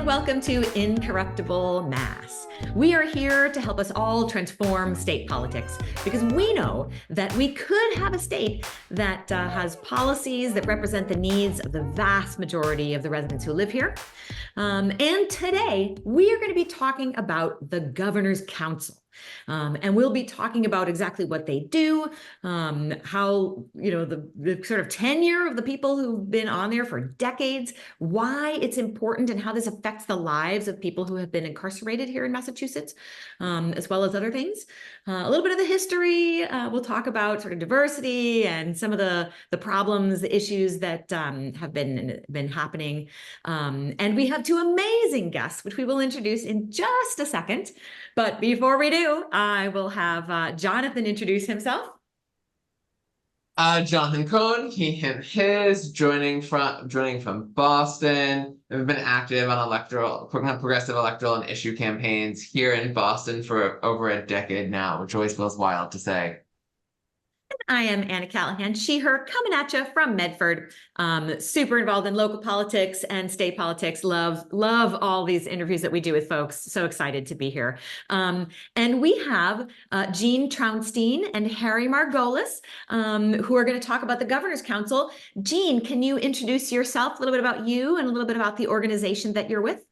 welcome to Incorruptible Mass. We are here to help us all transform state politics because we know that we could have a state that has policies that represent the needs of the vast majority of the residents who live here. And today we are going to be talking about the Governor's Council. And we'll be talking about exactly what they do, how, the sort of tenure of the people who've been on there for decades, why it's important and how this affects the lives of people who have been incarcerated here in Massachusetts, as well as other things. A little bit of the history. We'll talk about sort of diversity and some of the problems, the issues that have been happening. And we have two amazing guests, which we will introduce in just a second. But before we do, I will have Jonathan introduce himself. Jonathan Cohn, he, him, his, joining from Boston. I've been active on progressive electoral and issue campaigns here in Boston for over a decade now, which always feels wild to say. I am Anna Callahan, she, her, coming at you from Medford. Super involved in local politics and state politics. Love all these interviews that we do with folks. So excited to be here. And we have Trounstine and Harry Margolis, who are going to talk about the Governor's Council. Jean, can you introduce yourself, a little bit about you and a little bit about the organization that you're with?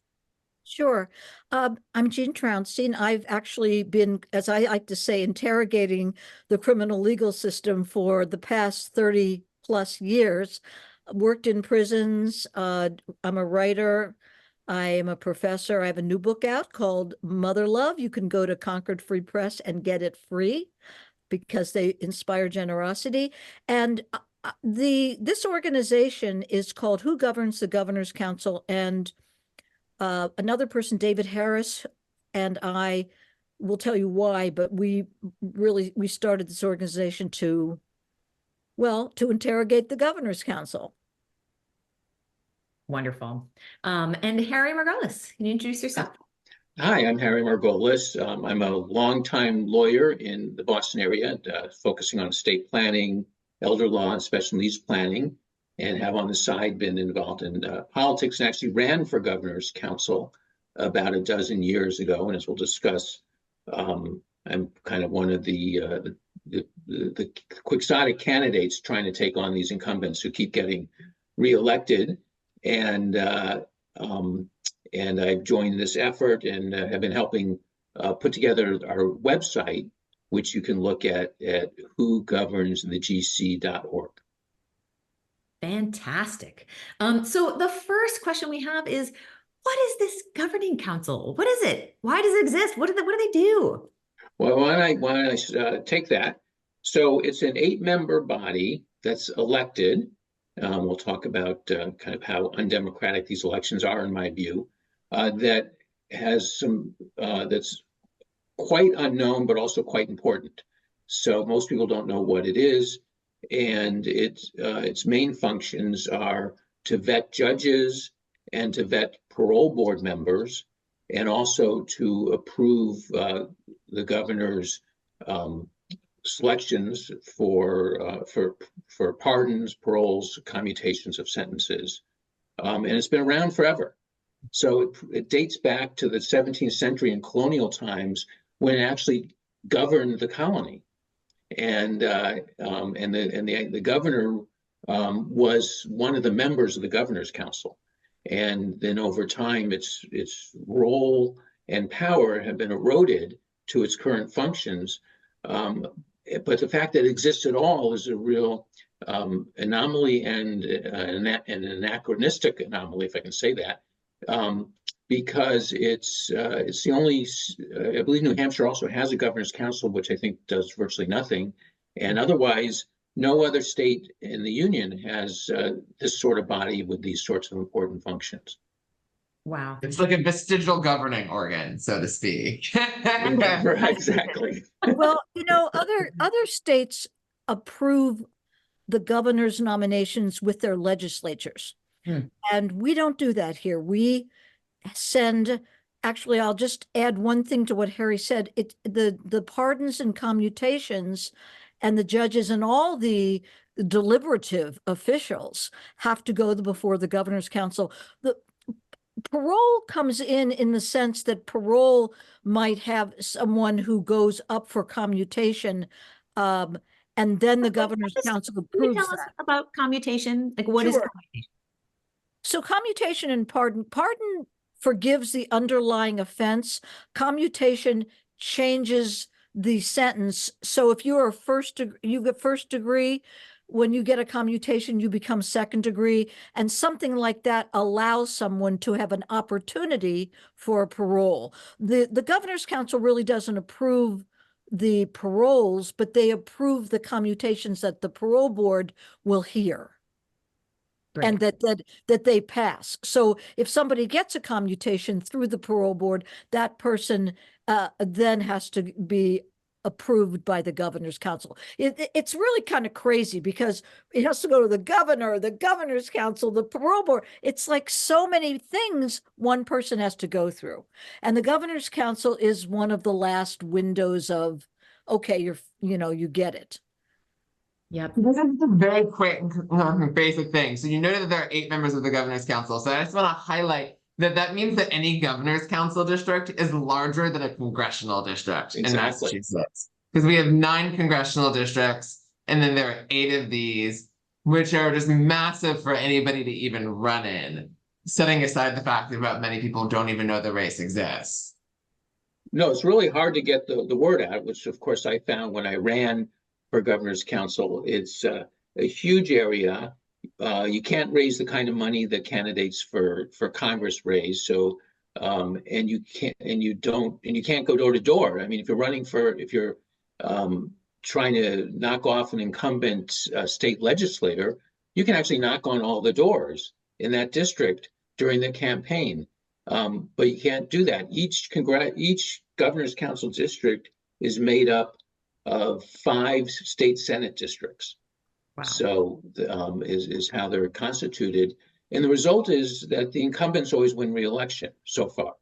Sure. I'm Jean Trounstine. I've actually been, as I like to say, interrogating the criminal legal system for the past 30 plus years. Worked in prisons. I'm a writer. I am a professor. I have a new book out called Mother Love. You can go to Concord Free Press and get it free because they inspire generosity. And this organization is called Who Governs the Governor's Council, and another person, David Harris, and I will tell you why, but we started this organization to interrogate the Governor's Council. Wonderful. And Harry Margolis, can you introduce yourself? Hi, I'm Harry Margolis. I'm a longtime lawyer in the Boston area, focusing on estate planning, elder law, and special needs planning, and have on the side been involved in politics and actually ran for Governor's Council about a dozen years ago. And as we'll discuss, I'm kind of one of the quixotic candidates trying to take on these incumbents who keep getting reelected. And I've joined this effort and have been helping put together our website, which you can look at whogovernsthegc.org. Fantastic. So the first question we have is, what is this governing council? What is it? Why does it exist? What do they do? Well, why don't I take that? So it's an 8-member body that's elected. We'll talk about kind of how undemocratic these elections are, in my view. That has some that's quite unknown, but also quite important. So most people don't know what it is. And its main functions are to vet judges and to vet parole board members, and also to approve the governor's selections for pardons, paroles, commutations of sentences. And it's been around forever. So it dates back to the 17th century and colonial times when it actually governed the colony. And the governor was one of the members of the Governor's Council, and then over time, its role and power have been eroded to its current functions. But the fact that it exists at all is a real anomaly and an anachronistic anomaly, if I can say that, because it's the only, I believe New Hampshire also has a Governor's Council, which I think does virtually nothing. And otherwise, no other state in the union has this sort of body with these sorts of important functions. Wow. It's like a vestigial governing organ, so to speak. Exactly. Well, other states approve the governor's nominations with their legislatures. And we don't do that here. We send, actually, I'll just add one thing to what Harry said. The pardons and commutations and the judges and all the deliberative officials have to go before the Governor's Council. parole comes in the sense that parole might have someone who goes up for commutation, and then the governor's council Can you approves tell us that. about commutation? Like, what is Sure. commutation? So commutation and pardon forgives the underlying offense. Commutation changes the sentence. So if you are you get first degree, when you get a commutation, you become second degree, and something like that allows someone to have an opportunity for parole. The governor's council really doesn't approve the paroles, but they approve the commutations that the parole board will hear. Great. And that they pass. So if somebody gets a commutation through the parole board, that person then has to be approved by the governor's council. It's really kind of crazy because it has to go to the governor, the governor's council, the parole board. It's like so many things one person has to go through. And the governor's council is one of the last windows of, okay, you get it. Yep. This is a very quick, basic thing. So you noted that there are 8 members of the governor's council. So I just want to highlight that means that any governor's council district is larger than a congressional district in Massachusetts. Because we have 9 congressional districts, and then there are 8 of these, which are just massive for anybody to even run in, setting aside the fact that many people don't even know the race exists. No, it's really hard to get the word out, which of course I found when I ran for governor's council. It's a huge area. You can't raise the kind of money that candidates for Congress raise. So, and you can't go door to door. I mean, if you're trying to knock off an incumbent state legislator, you can actually knock on all the doors in that district during the campaign. But you can't do that. Each governor's council district is made up of 5 state senate districts. Wow. So is how they're constituted. And the result is that the incumbents always win re-election so far.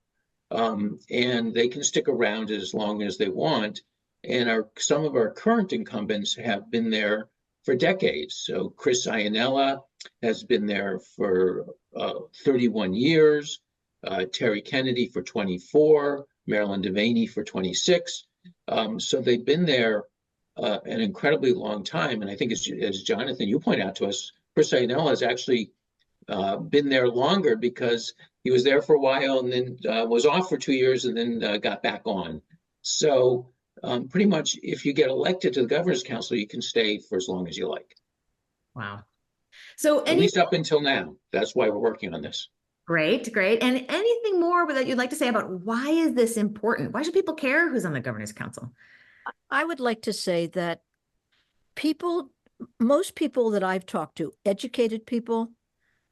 And they can stick around as long as they want. And some of our current incumbents have been there for decades. So Chris Iannella has been there for 31 years, Terry Kennedy for 24, Marilyn Devaney for 26. So they've been there an incredibly long time. And I think as Jonathan, you point out to us, Chris Iannella has actually been there longer because he was there for a while and then was off for 2 years and then got back on. So pretty much if you get elected to the governor's council, you can stay for as long as you like. Wow. So at least up until now, that's why we're working on this. Great, great. And anything more that you'd like to say about why is this important? Why should people care who's on the governor's council? I would like to say that most people that I've talked to, educated people,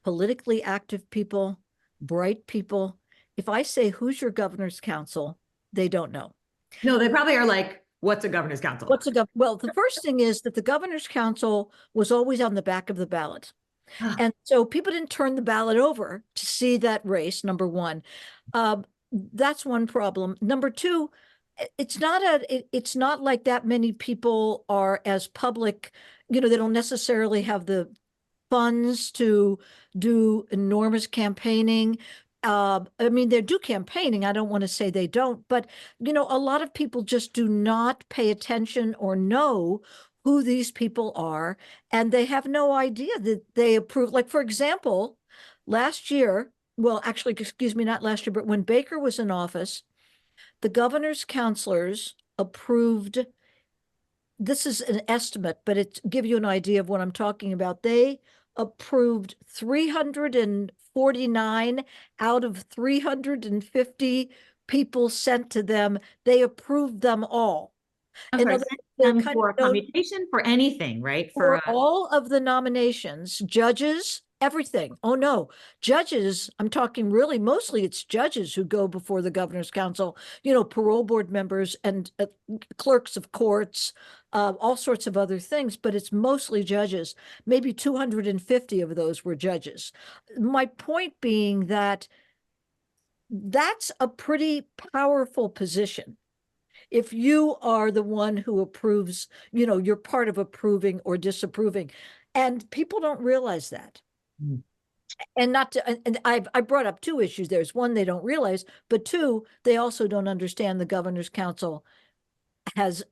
politically active people, bright people, if I say, who's your governor's council, they don't know. No, they probably are like, what's a governor's council? Well, the first thing is that the governor's council was always on the back of the ballot. And so people didn't turn the ballot over to see that race, number one. That's one problem. Number two, it's not like that many people are as public, they don't necessarily have the funds to do enormous campaigning. I mean, they do campaigning. I don't want to say they don't, but, a lot of people just do not pay attention or know who these people are, and they have no idea that they approve. Like, for example, last year, well, actually, excuse me, not last year, but when Baker was in office, the governor's counselors approved, this is an estimate, but it gives you an idea of what I'm talking about. They approved 349 out of 350 people sent to them. They approved them all. For commutation, for anything, right? For all of the nominations, judges, everything. Oh no, judges, I'm talking really mostly it's judges who go before the governor's council, parole board members and clerks of courts, all sorts of other things, but it's mostly judges. Maybe 250 of those were judges. My point being that that's a pretty powerful position. If you are the one who approves, you're part of approving or disapproving. And people don't realize that. And not to, and I brought up two issues. There's one, they don't realize, but two, they also don't understand the governor's council has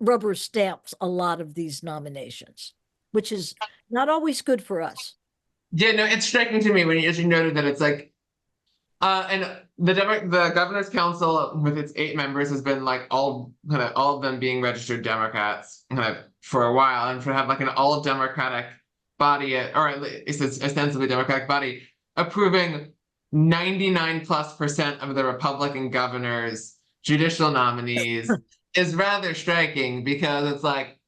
rubber stamps a lot of these nominations, which is not always good for us. Yeah, no, it's striking to me when you actually noted that it's like, and the governor's council with its 8 members has been like all of them being registered Democrats for a while, and for have like an all Democratic body, or at least it's ostensibly Democratic body, approving 99+% of the Republican governor's judicial nominees is rather striking, because it's like,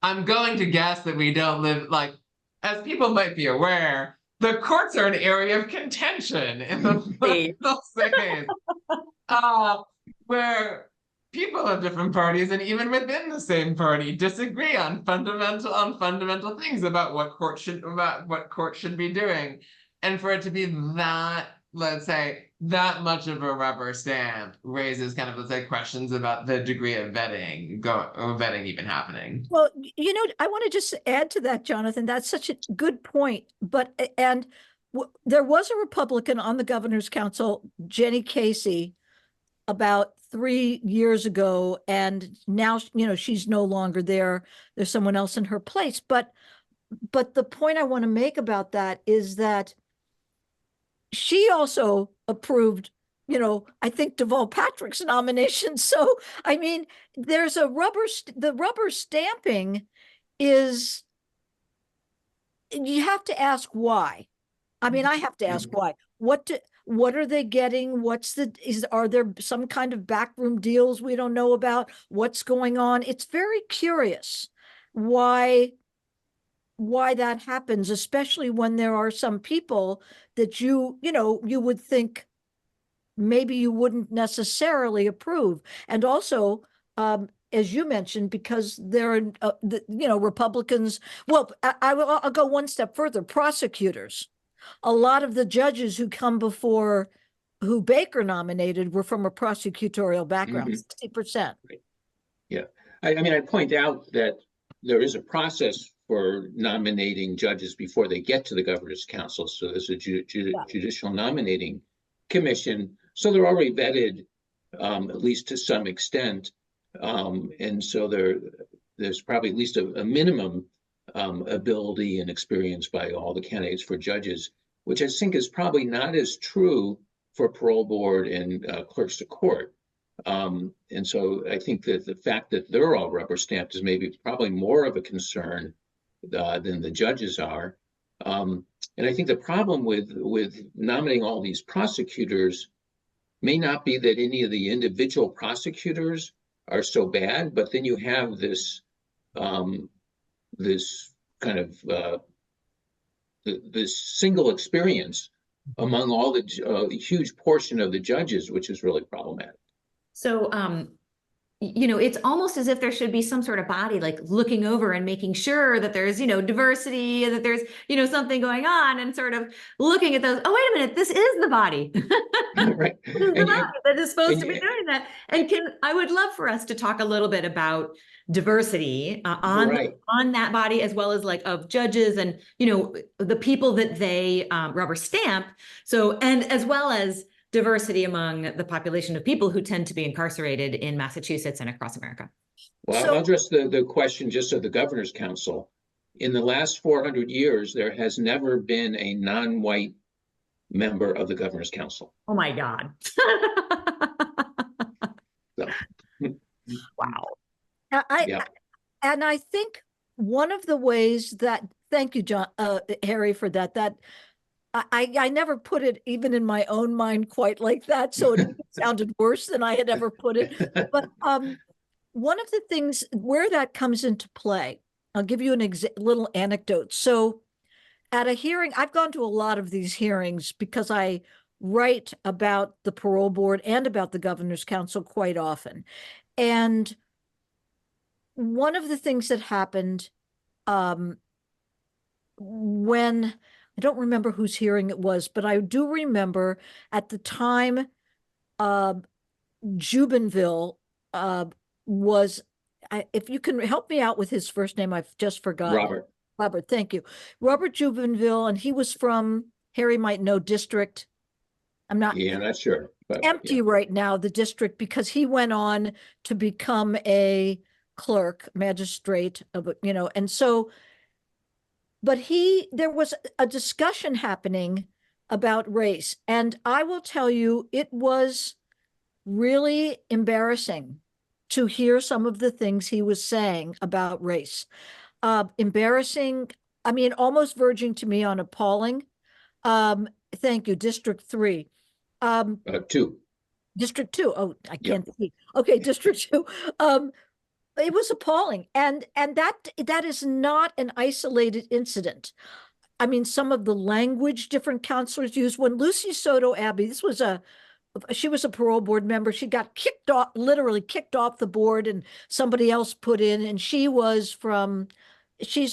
I'm going to guess that we don't live, like, as people might be aware, the courts are an area of contention in the political space, where people of different parties and even within the same party disagree on fundamental things about what courts should be doing, and for it to be that, let's say, that much of a rubber stamp raises kind of, let's say, questions about the degree of vetting even happening. Well, you know, I want to just add to that, Jonathan. That's such a good point. But there was a Republican on the governor's council, Jenny Casey, about 3 years ago, and now, you know, she's no longer there. There's someone else in her place. But the point I want to make about that is that she also approved, you know, I think Deval Patrick's nomination. So, I mean, there's the rubber stamping is, you have to ask why. I mean, I have to ask why. What are they getting? Are there some kind of backroom deals we don't know about? What's going on? It's very curious why that happens, especially when there are some people that you would think maybe you wouldn't necessarily approve. And also, as you mentioned, because there are, Republicans, well, I'll go one step further, prosecutors. A lot of the judges who come before, who Baker nominated, were from a prosecutorial background, 60%. Right. Yeah. I mean, I point out that there is a process for nominating judges before they get to the governor's council. So there's a judicial nominating commission. So they're already vetted, at least to some extent. And so there's probably at least a minimum ability and experience by all the candidates for judges, which I think is probably not as true for parole board and clerks of court. And so I think that the fact that they're all rubber stamped is maybe probably more of a concern than the judges are. And I think the problem with nominating all these prosecutors may not be that any of the individual prosecutors are so bad, but then you have this kind of this single experience among all the huge portion of the judges, which is really problematic. So, it's almost as if there should be some sort of body like looking over and making sure that there's, diversity, and that there's, something going on, and sort of looking at those. Oh, wait a minute, this is the body. Right. This is the body that is supposed to be doing that. And I would love for us to talk a little bit about diversity on that body, as well as like of judges and, the people that they rubber stamp. So, and as well as diversity among the population of people who tend to be incarcerated in Massachusetts and across America. Well, I'll address the question just of the governor's council. In the last 400 years, there has never been a non-white member of the governor's council. Oh my God. So. Wow. And I think one of the ways that, thank you, John, Harry, for that I never put it even in my own mind quite like that, so it sounded worse than I had ever put it. But one of the things where that comes into play, I'll give you a little anecdote. So at a hearing, I've gone to a lot of these hearings because I write about the parole board and about the governor's council quite often. And one of the things that happened when, I don't remember whose hearing it was, but I do remember at the time, Jubinville was, if you can help me out with his first name, I've just forgotten. Robert. Robert, thank you. Robert Jubenville, and he was from, Harry might know, district. I'm not Yeah, not sure, but empty yeah. right now, the district, because he went on to become a clerk, magistrate of, and so, but there was a discussion happening about race. And I will tell you, it was really embarrassing to hear some of the things he was saying about race. Embarrassing, I mean, almost verging to me on appalling. Thank you, District 3. 2. District 2. Oh, I Yep. can't see. Okay, District 2. It was appalling. And that is not an isolated incident. I mean, some of the language different counselors used. When Lucy Soto Abbey, she was a parole board member. She got literally kicked off the board, and somebody else put in, and she's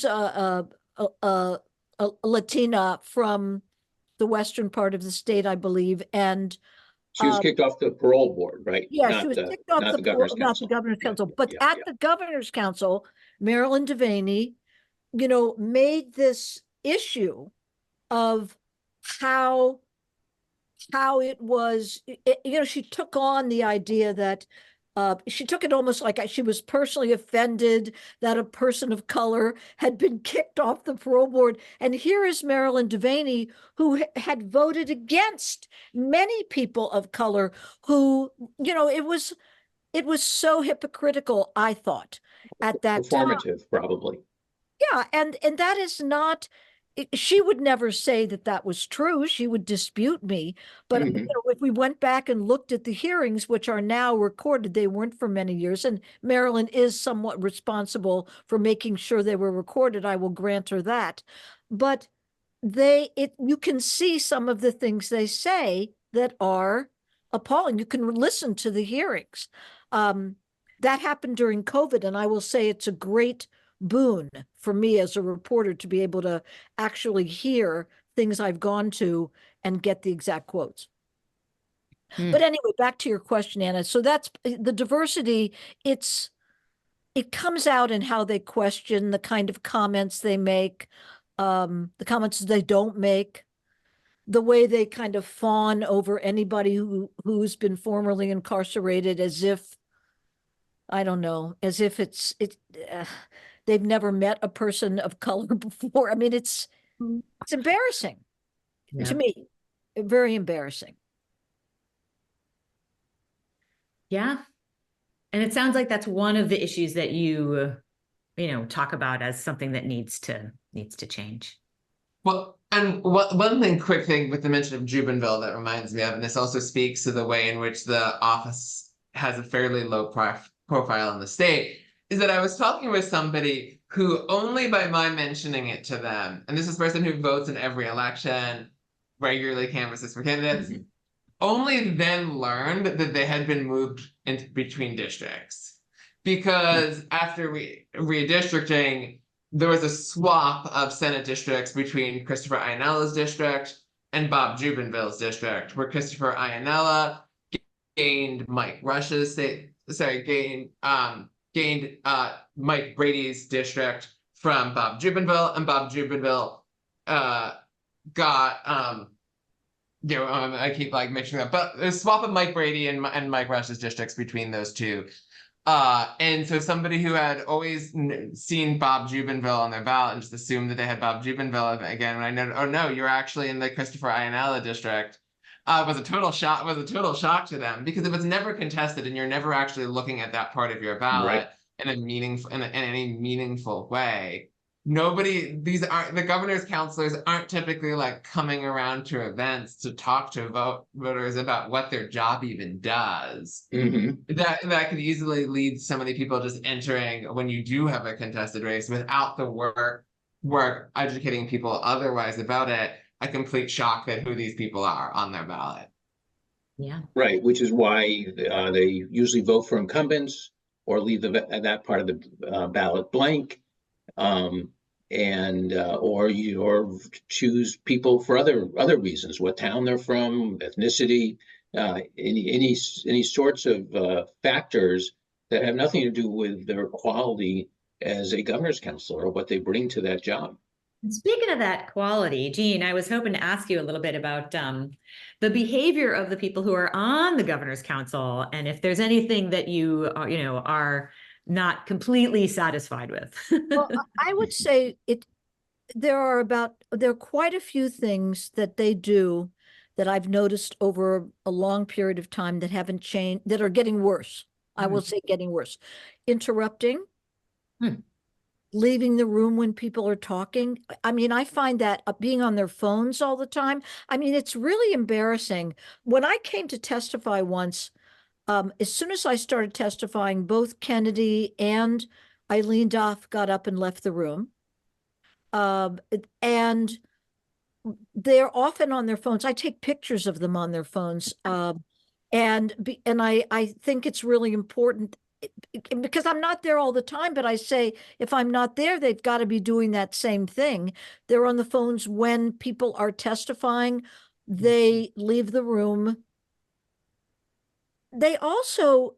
a Latina from the western part of the state, I believe. And She was kicked off the parole board, right? yeah, she was kicked off not the governor's not the council. governor's Yeah, council, yeah, but yeah, at the governor's council, Marilyn Devaney, made this issue of how it was, she took on the idea that she took it almost like she was personally offended that a person of color had been kicked off the parole board. And here is Marilyn Devaney, who had voted against many people of color, who, it was so hypocritical, I thought, at that time. Performative, probably. Yeah, and that is not, she would never say that was true. She would dispute me. But if we went back and looked at the hearings, which are now recorded, they weren't for many years, and Marilyn is somewhat responsible for making sure they were recorded. I will grant her that. But you can see some of the things they say that are appalling. You can listen to the hearings. That happened during COVID, and I will say it's a great boon for me as a reporter to be able to actually hear things I've gone to and get the exact quotes. But anyway, back to your question, Anna. So that's the diversity. It comes out in how they question, the kind of comments they make, the comments they don't make, the way they kind of fawn over anybody who's been formerly incarcerated, as if, I don't know, as if they've never met a person of color before. I mean, it's embarrassing to me, very embarrassing. Yeah. And it sounds like that's one of the issues that you talk about as something that needs to change. Well, and quick thing with the mention of Jubenville that reminds me of, and this also speaks to the way in which the office has a fairly low profile in the state, is that I was talking with somebody who only by my mentioning it to them, and this is a person who votes in every election, regularly canvasses for candidates, only then learned that they had been moved into between districts. Because after redistricting, there was a swap of Senate districts between Christopher Ionella's district and Bob Jubenville's district, where Christopher Ionella gained Mike Brady's district from Bob Jubenville, and Bob Jubenville got I keep mixing up, but a swap of Mike Brady and Mike Rush's districts between those two. And so somebody who had always seen Bob Jubenville on their ballot and just assumed that they had Bob Jubenville again, when I know, oh no, you're actually in the Christopher Ionella district, was a total shock to them, because it was never contested and you're never actually looking at that part of your ballot in any meaningful way. The governor's counselors aren't typically coming around to events to talk to voters about what their job even does. That could easily lead so many people just entering, when you do have a contested race, without the work educating people otherwise about it, a complete shock at who these people are on their ballot. Yeah. Right, which is why they usually vote for incumbents or leave that part of the ballot blank. Or choose people for other reasons, what town they're from, ethnicity, any sorts of factors that have nothing to do with their quality as a governor's counselor, or what they bring to that job. And speaking of that quality, Jean, I was hoping to ask you a little bit about the behavior of the people who are on the governor's council, and if there's anything that you are not completely satisfied with. Well, I would say there are quite a few things that they do that I've noticed over a long period of time that haven't changed, that are getting worse. I will say getting worse. Interrupting, leaving the room when people are talking. I mean, I find that being on their phones all the time. I mean, it's really embarrassing. When I came to testify once, as soon as I started testifying, both Kennedy and Eileen Duff got up and left the room. And they're often on their phones. I take pictures of them on their phones. And I think it's really important because I'm not there all the time, but I say, if I'm not there, they've got to be doing that same thing. They're on the phones when people are testifying. They leave the room. They also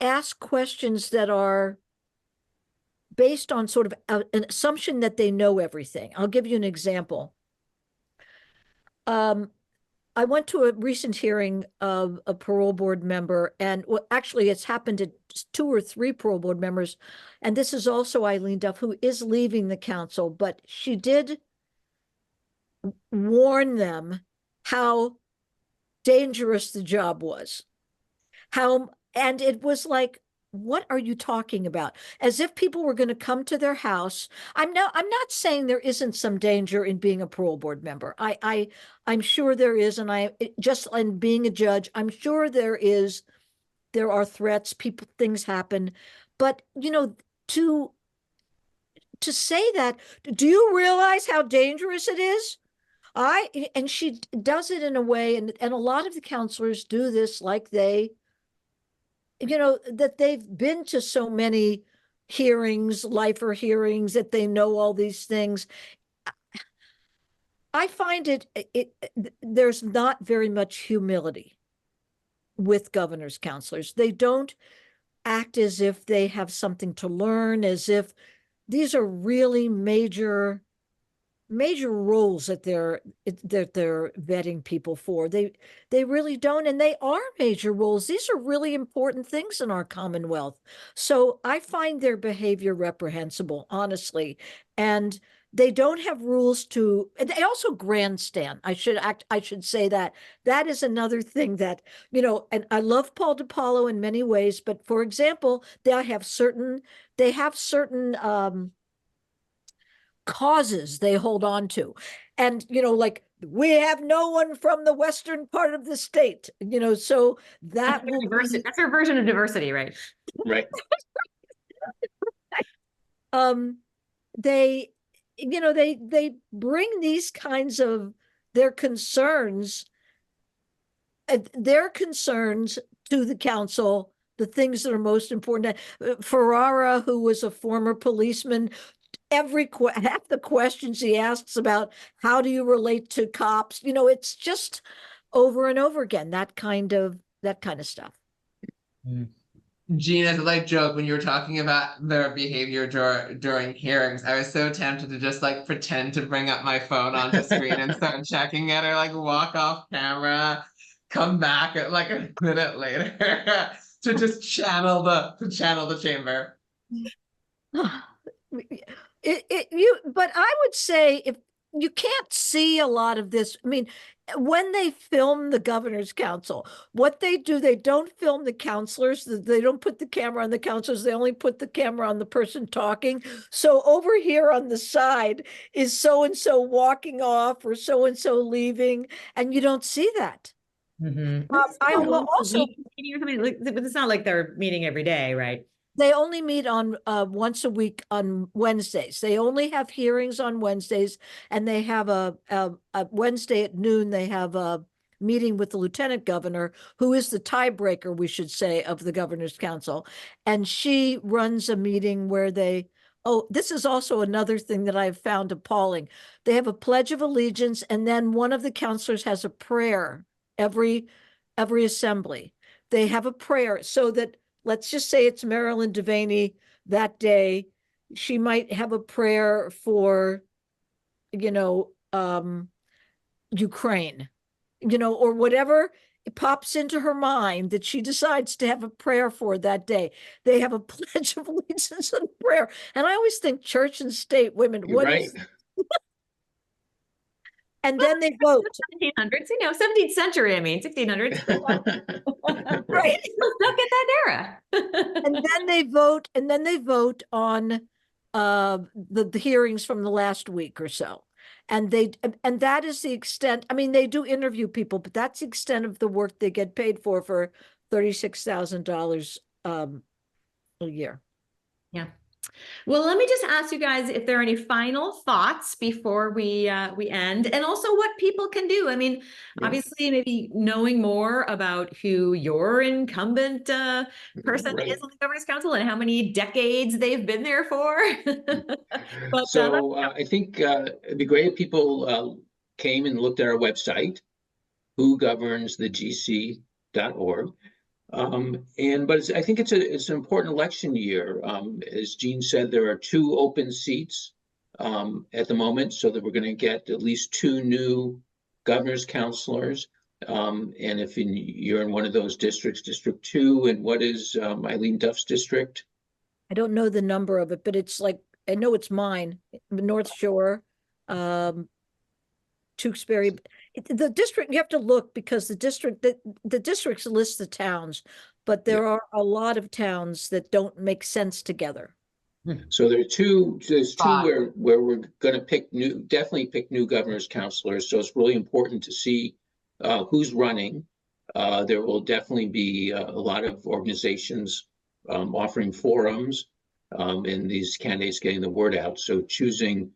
ask questions that are based on sort of an assumption that they know everything. I'll give you an example. I went to a recent hearing of a parole board member, and actually it's happened to 2 or 3 parole board members, and this is also Eileen Duff, who is leaving the council, but she did warn them how dangerous the job was. And it was like, what are you talking about? As if people were going to come to their house. I'm not saying there isn't some danger in being a parole board member. I'm sure there is, and in being a judge, I'm sure there are threats, things happen. But to say that, do you realize how dangerous it is? And she does it in a way, and a lot of the counselors do this, like that they've been to so many hearings, lifer hearings, that they know all these things. I find there's not very much humility with governor's counselors. They don't act as if they have something to learn, as if these are really major roles that they're vetting people for. They really don't, and they are major roles. These are really important things in our Commonwealth. So I find their behavior reprehensible, honestly. And they don't have rules they also grandstand. I should say that. That is another thing that, and I love Paul DiPaolo in many ways, but for example, they have certain causes they hold on to. And, like, we have no one from the western part of the state, so that will diversity. That's their version of diversity, right? Right. They bring these kinds of their concerns to the council, the things that are most important. Ferrara, who was a former policeman, half the questions he asks about how do you relate to cops, it's just over and over again, that kind of stuff. Jean, as a light joke, when you were talking about their behavior during hearings, I was so tempted to just pretend to bring up my phone onto screen and start checking it, or walk off camera, come back at a minute later to just channel the chamber. But I would say, if you can't see a lot of this, I mean, when they film the governor's council, what they do, they don't film the counselors. They don't put the camera on the counselors. They only put the camera on the person talking. So over here on the side is so-and-so walking off or so-and-so leaving, and you don't see that. Mm-hmm. I also, it's not like they're meeting every day, right? They only meet on once a week on Wednesdays. They only have hearings on Wednesdays, and they have a Wednesday at noon. They have a meeting with the lieutenant governor, who is the tiebreaker, we should say, of the governor's council, and she runs a meeting where this is also another thing that I've found appalling. They have a Pledge of Allegiance, and then one of the counselors has a prayer every assembly. They have a prayer so that, let's just say it's Marilyn Devaney that day, she might have a prayer for, Ukraine, or whatever it pops into her mind that she decides to have a prayer for that day. They have a pledge of allegiance and prayer. And I always think church and state women, You're what right. is, and then they vote. 1700s, 17th century, 1600s. Right. Look at that era. And then they vote on the hearings from the last week or so. And that is the extent. I mean, they do interview people, but that's the extent of the work they get paid for $36,000 a year. Yeah. Well, let me just ask you guys if there are any final thoughts before we end, and also what people can do. I mean, obviously, maybe knowing more about who your incumbent person is on the Governor's Council and how many decades they've been there for. But, so I think it'd be great if people came and looked at our website, whogovernsthegc.org. But I think it's an important election year. As Jean said, there are 2 open seats at the moment, so that we're going to get at least 2 new governor's counselors. And if you're in one of those districts, District 2, and what is Eileen Duff's district? I don't know the number of it, but it's like, I know it's mine, North Shore, Tewksbury. The district, you have to look because the districts list the towns, but there are a lot of towns that don't make sense together. So there's two where we're going to definitely pick new governor's counselors. So it's really important to see who's running. There will definitely be a lot of organizations offering forums and these candidates getting the word out. So choosing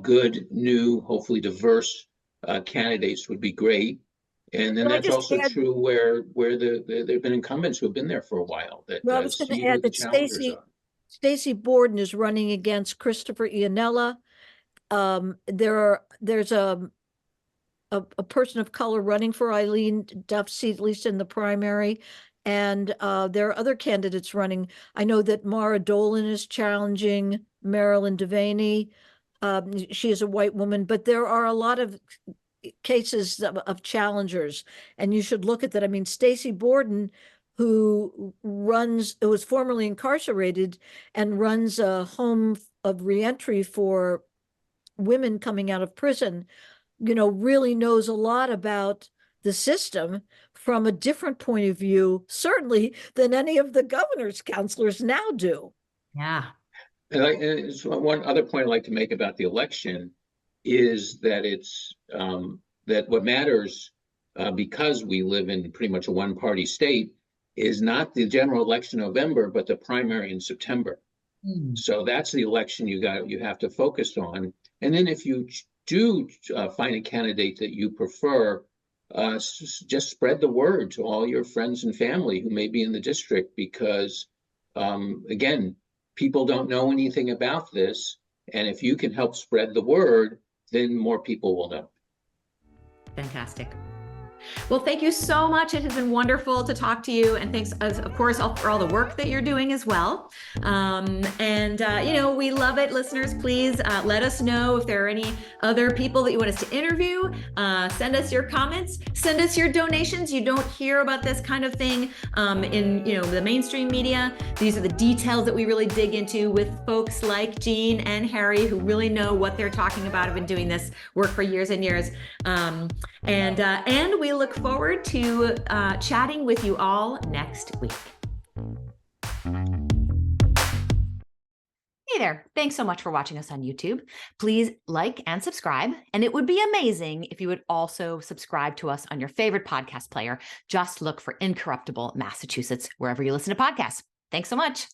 good, new, hopefully diverse candidates would be great. And then that's also true where there've been incumbents who have been there for a while. I was going to add that Stacey Borden is running against Christopher Ianella. There's a person of color running for Eileen Duff's seat, at least in the primary. And there are other candidates running. I know that Mara Dolan is challenging Marilyn Devaney. She is a white woman, but there are a lot of cases of challengers, and you should look at that. I mean, Stacey Borden, who was formerly incarcerated and runs a home of reentry for women coming out of prison, really knows a lot about the system from a different point of view, certainly, than any of the governor's counselors now do. Yeah. And one other point I'd like to make about the election is that it's that what matters, because we live in pretty much a one-party state, is not the general election in November, but the primary in September. So that's the election you have to focus on. And then if you do find a candidate that you prefer, just spread the word to all your friends and family who may be in the district, because again, people don't know anything about this. And if you can help spread the word, then more people will know. Fantastic. Well, thank you so much. It has been wonderful to talk to you. And thanks, of course, for all the work that you're doing as well. We love it. Listeners, please let us know if there are any other people that you want us to interview. Send us your comments. Send us your donations. You don't hear about this kind of thing in the mainstream media. These are the details that we really dig into with folks like Jean and Harry, who really know what they're talking about. Have been doing this work for years and years. And we look forward to chatting with you all next week. Hey there. Thanks so much for watching us on YouTube. Please like and subscribe. And it would be amazing if you would also subscribe to us on your favorite podcast player. Just look for Incorruptible Massachusetts wherever you listen to podcasts. Thanks so much.